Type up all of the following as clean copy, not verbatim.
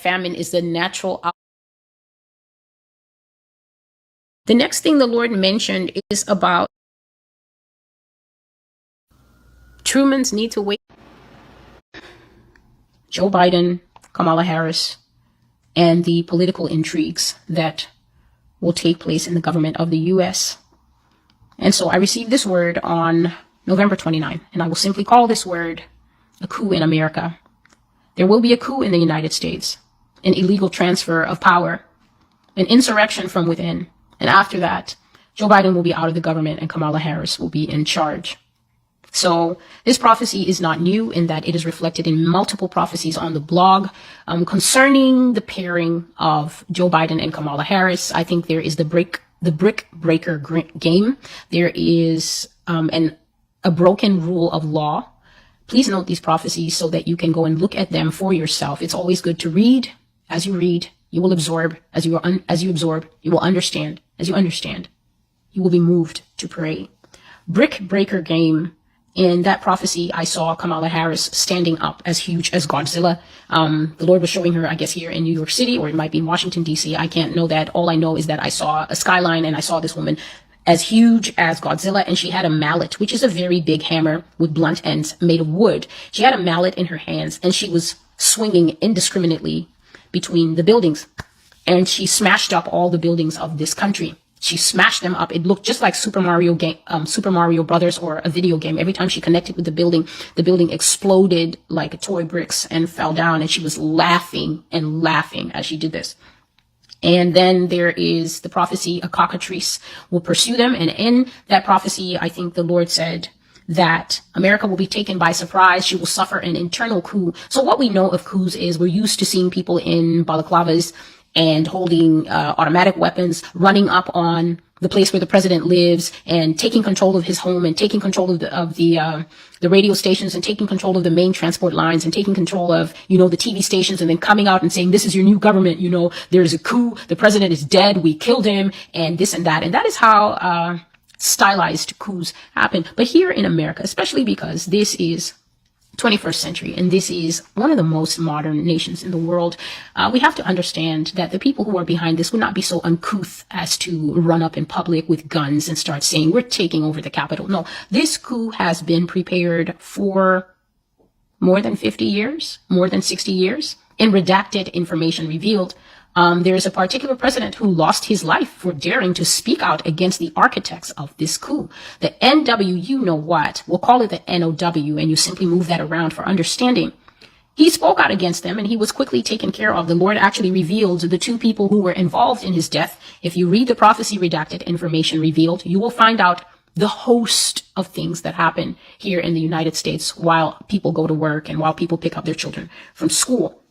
famine is the natural. The next thing the Lord mentioned is about Truman's need to wait. Joe Biden, Kamala Harris, and the political intrigues that will take place in the government of the U.S. And so I received this word on November 29, and I will simply call this word a coup in America. There will be a coup in the United States, an illegal transfer of power, an insurrection from within. And after that, Joe Biden will be out of the government and Kamala Harris will be in charge. So this prophecy is not new in that it is reflected in multiple prophecies on the blog concerning the pairing of Joe Biden and Kamala Harris. I think there is the brick breaker game. There is a broken rule of law. Please note these prophecies so that you can go and look at them for yourself. It's always good to read. As you read, you will absorb. As you absorb, you will understand. As you understand, you will be moved to pray. Brick breaker game. In that prophecy, I saw Kamala Harris standing up as huge as Godzilla. The Lord was showing her, I guess, here in New York City, or it might be in Washington, D.C. I can't know that. All I know is that I saw a skyline and I saw this woman as huge as Godzilla, and she had a mallet, which is a very big hammer with blunt ends made of wood. She had a mallet in her hands and she was swinging indiscriminately between the buildings, and she smashed up all the buildings of this country. She smashed them up. It looked just like Super Mario Brothers or a video game. Every time she connected with the building exploded like toy bricks and fell down. And she was laughing and laughing as she did this. And then there is the prophecy, a cockatrice will pursue them. And in that prophecy, I think the Lord said that America will be taken by surprise. She will suffer an internal coup. So what we know of coups is we're used to seeing people in balaclavas and holding automatic weapons, running up on the place where the president lives and taking control of his home and taking control of the radio stations and taking control of the main transport lines and taking control of, the TV stations, and then coming out and saying, this is your new government. There's a coup. The president is dead. We killed him, and this and that. And that is how stylized coups happen. But here in America, especially because this is 21st century, and this is one of the most modern nations in the world, we have to understand that the people who are behind this would not be so uncouth as to run up in public with guns and start saying, we're taking over the Capitol. No, this coup has been prepared for more than 50 years, more than 60 years. In redacted information revealed, there is a particular president who lost his life for daring to speak out against the architects of this coup. The NW, you know what? We'll call it the NOW, and you simply move that around for understanding. He spoke out against them, and he was quickly taken care of. The Lord actually revealed the two people who were involved in his death. If you read the prophecy redacted information revealed, you will find out the host of things that happen here in the United States while people go to work and while people pick up their children from school.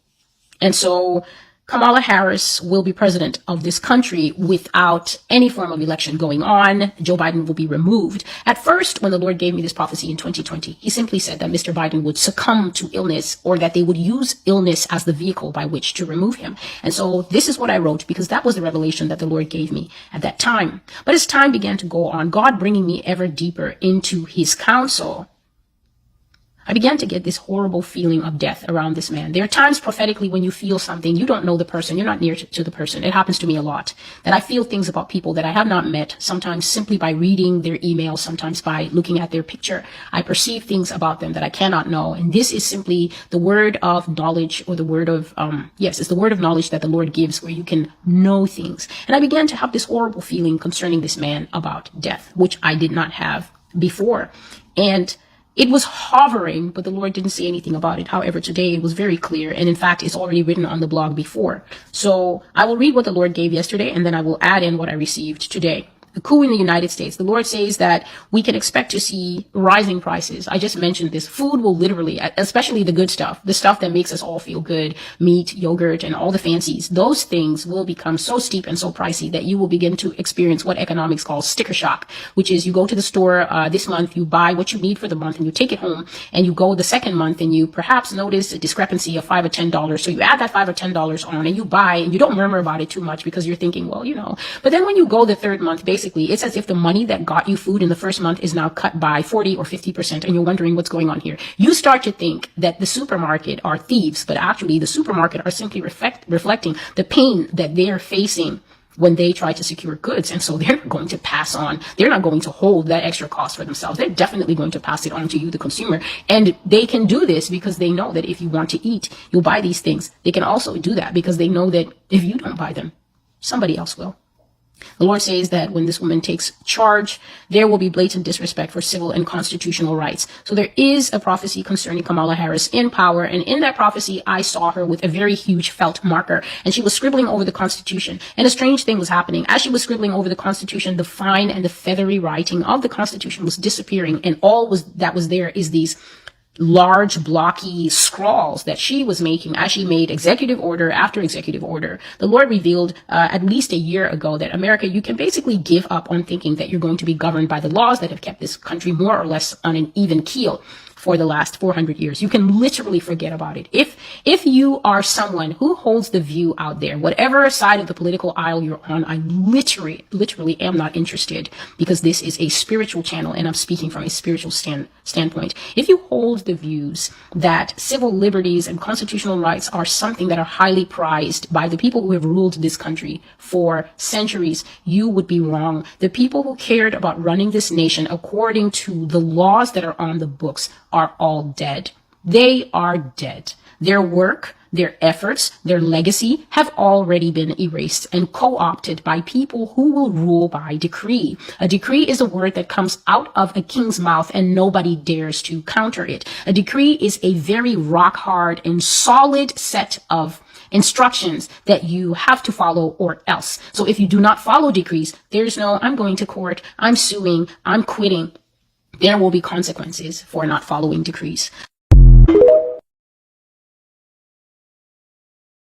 And so Kamala Harris will be president of this country without any form of election going on. Joe Biden will be removed. At first, when the Lord gave me this prophecy in 2020, he simply said that Mr. Biden would succumb to illness, or that they would use illness as the vehicle by which to remove him. And so this is what I wrote, because that was the revelation that the Lord gave me at that time. But as time began to go on, God bringing me ever deeper into his counsel, I began to get this horrible feeling of death around this man. There are times prophetically when you feel something, you don't know the person, you're not near to the person. It happens to me a lot, that I feel things about people that I have not met, sometimes simply by reading their email, sometimes by looking at their picture. I perceive things about them that I cannot know. And this is simply the word of knowledge, or the word of, it's the word of knowledge that the Lord gives, where you can know things. And I began to have this horrible feeling concerning this man about death, which I did not have before. And it was hovering, but the Lord didn't say anything about it. However, today it was very clear. And in fact, it's already written on the blog before. So I will read what the Lord gave yesterday, and then I will add in what I received today. The coup in the United States. The Lord says that we can expect to see rising prices. I just mentioned this. Food will literally, especially the good stuff, the stuff that makes us all feel good, meat, yogurt, and all the fancies, those things will become so steep and so pricey that you will begin to experience what economics calls sticker shock, which is you go to the store this month, you buy what you need for the month, and you take it home, and you go the second month, and you perhaps notice a discrepancy of $5 or $10. So you add that $5 or $10 on, and you buy, and you don't murmur about it too much because you're thinking, well, But then when you go the third month, based basically, it's as if the money that got you food in the first month is now cut by 40 or 50%, and you're wondering what's going on here. You start to think that the supermarket are thieves, but actually the supermarket are simply reflecting the pain that they're facing when they try to secure goods. And so they're not going to pass on. They're not going to hold that extra cost for themselves. They're definitely going to pass it on to you, the consumer. And they can do this because they know that if you want to eat, you'll buy these things. They can also do that because they know that if you don't buy them, somebody else will. The Lord says that when this woman takes charge, there will be blatant disrespect for civil and constitutional rights. So there is a prophecy concerning Kamala Harris in power. And in that prophecy, I saw her with a very huge felt marker, and she was scribbling over the Constitution. And a strange thing was happening. As she was scribbling over the Constitution, the fine and the feathery writing of the Constitution was disappearing. And all that was there is these large blocky scrawls that she was making as she made executive order after executive order. The Lord revealed at least a year ago that America, you can basically give up on thinking that you're going to be governed by the laws that have kept this country more or less on an even keel for the last 400 years. You can literally forget about it. If you are someone who holds the view out there, whatever side of the political aisle you're on, I literally am not interested, because this is a spiritual channel and I'm speaking from a spiritual standpoint. If you hold the views that civil liberties and constitutional rights are something that are highly prized by the people who have ruled this country for centuries, you would be wrong. The people who cared about running this nation according to the laws that are on the books are all dead. They are dead. Their work, their efforts, their legacy have already been erased and co-opted by people who will rule by decree. A decree is a word that comes out of a king's mouth and nobody dares to counter it. A decree is a very rock hard and solid set of instructions that you have to follow or else. So if you do not follow decrees, there's no, I'm going to court, I'm suing, I'm quitting. There will be consequences for not following decrees.